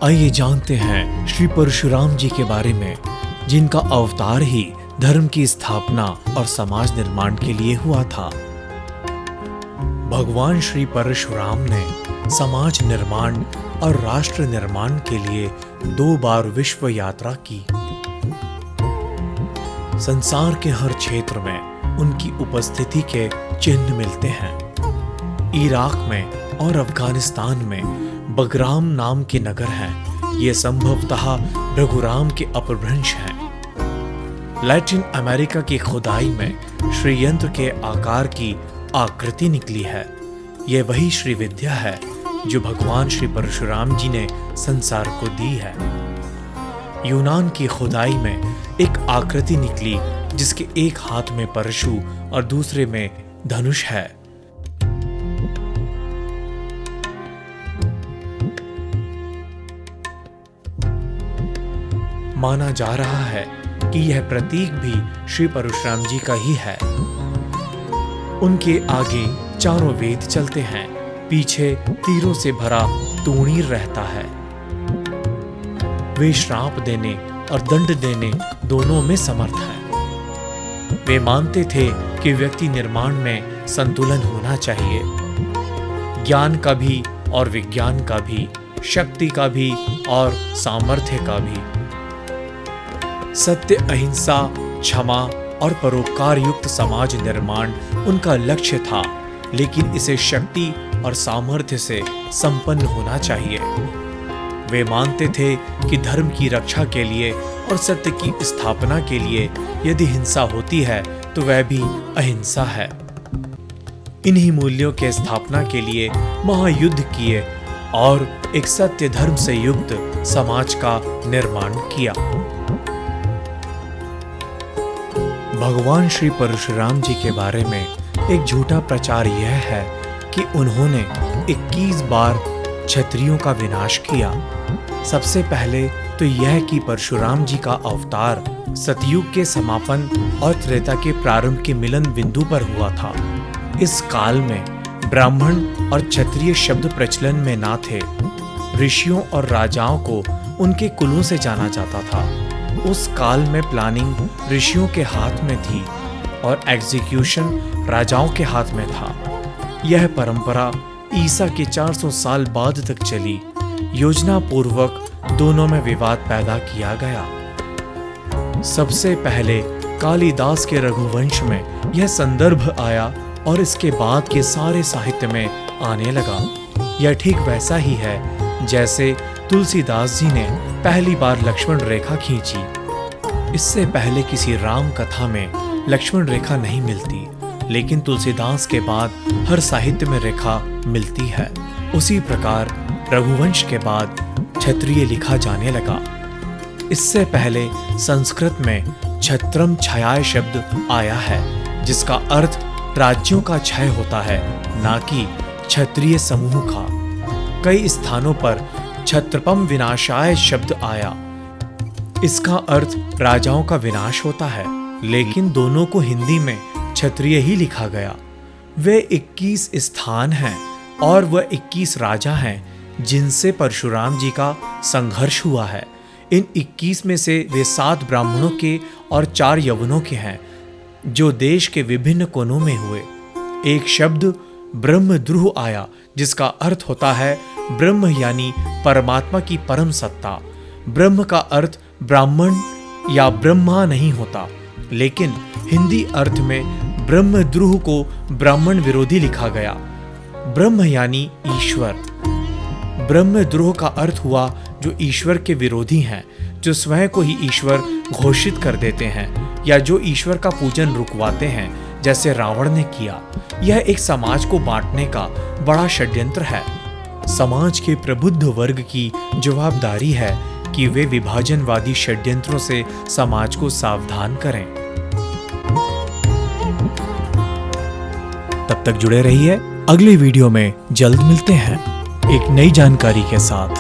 आइए जानते हैं श्री परशुराम जी के बारे में, जिनका अवतार ही धर्म की स्थापना और समाज निर्माण के लिए हुआ था। भगवान श्री परशुराम ने समाज निर्माण और राष्ट्र निर्माण के लिए 2 बार विश्व यात्रा की। संसार के हर क्षेत्र में उनकी उपस्थिति के चिन्ह मिलते हैं। इराक में और अफगानिस्तान में बगराम नाम के नगर हैं। ये संभवतः रघुराम के अपभ्रंश हैं। लैटिन अमेरिका की खुदाई में श्रीयंत्र के आकार की आकृति निकली है। यह वही श्री विद्या है जो भगवान श्री परशुराम जी ने संसार को दी है। यूनान की खुदाई में एक आकृति निकली जिसके एक हाथ में परशु और दूसरे में धनुष है। माना जा रहा है कि यह प्रतीक भी श्री परशुराम जी का ही है। उनके आगे चारों वेद चलते हैं, पीछे तीरों से भरा तूणीर रहता है। वे श्राप देने और दंड देने दोनों में समर्थ हैं। वे मानते थे कि व्यक्ति निर्माण में संतुलन होना चाहिए, ज्ञान का भी और विज्ञान का भी, शक्ति का भी और सामर्थ्य का भी। सत्य, अहिंसा, क्षमा और परोपकार युक्त समाज निर्माण उनका लक्ष्य था, लेकिन इसे शक्ति और सामर्थ्य से संपन्न होना चाहिए। वे मानते थे कि धर्म की रक्षा के लिए और सत्य की स्थापना के लिए यदि हिंसा होती है तो वह भी अहिंसा है। इन्हीं मूल्यों के स्थापना के लिए महायुद्ध किए और एक सत्य धर्म से युक्त समाज का निर्माण किया। भगवान श्री परशुराम जी के बारे में एक झूठा प्रचार यह है कि उन्होंने 21 बार क्षत्रियों का विनाश किया। सबसे पहले तो यह कि परशुराम जी का अवतार सतयुग के समापन और त्रेता के प्रारंभ के मिलन बिंदु पर हुआ था। इस काल में ब्राह्मण और क्षत्रिय शब्द प्रचलन में ना थे। ऋषियों और राजाओं को उनके कुलों से जाना जाता था। उस काल में प्लानिंग ऋषियों के हाथ में थी और एग्जीक्यूशन राजाओं के हाथ में था। यह परंपरा ईसा के 400 साल बाद तक चली। योजना पूर्वक दोनों में विवाद पैदा किया गया। सबसे पहले कालिदास के रघुवंश में यह संदर्भ आया और इसके बाद के सारे साहित्य में आने लगा। यह ठीक वैसा ही है जैसे तुलसीदास जी ने पहली बार लक्ष्मण रेखा खींची। इससे पहले किसी राम कथा में लक्ष्मण रेखा नहीं मिलती, लेकिन तुलसीदास के बाद हर साहित्य में रेखा मिलती है। उसी प्रकार रघुवंश के बाद क्षत्रिय लिखा जाने लगा। इससे पहले संस्कृत में छत्रम छाया शब्द आया है, जिसका अर्थ राज्यों का क्षय होता है, ना कि क्षत्रिय समूह का। कई स्थानों पर क्षत्रपम विनाशाय शब्द आया। इसका अर्थ राजाओं का विनाश होता है, लेकिन दोनों को हिंदी में क्षत्रिय ही लिखा गया। वे 21 स्थान हैं और वह 21 राजा हैं जिनसे परशुराम जी का संघर्ष हुआ है। इन 21 में से वे 7 ब्राह्मणों के और 4 यवनों के हैं, जो देश के विभिन्न कोनों में हुए। एक शब्द ब्रह्मद्रुह आया, जिसका अर्थ होता है ब्रह्म यानी परमात्मा की परम सत्ता। ब्रह्म का अर्थ ब्राह्मण या ब्रह्मा नहीं होता, लेकिन हिंदी अर्थ में ब्रह्मद्रुह को ब्राह्मण विरोधी लिखा गया। ब्रह्म यानी ईश्वर। ब्रह्मद्रोह का अर्थ हुआ जो ईश्वर के विरोधी हैं, जो स्वयं को ही ईश्वर घोषित कर देते हैं या जो ईश्वर का पूजन रुकवाते हैं, जैसे रावण ने किया। यह एक समाज को बांटने का बड़ा षड्यंत्र है। समाज के प्रबुद्ध वर्ग की जवाबदारी है कि वे विभाजनवादी षड्यंत्रों से समाज को सावधान करें। तब तक जुड़े रहिए। अगले वीडियो में जल्द मिलते हैं एक नई जानकारी के साथ।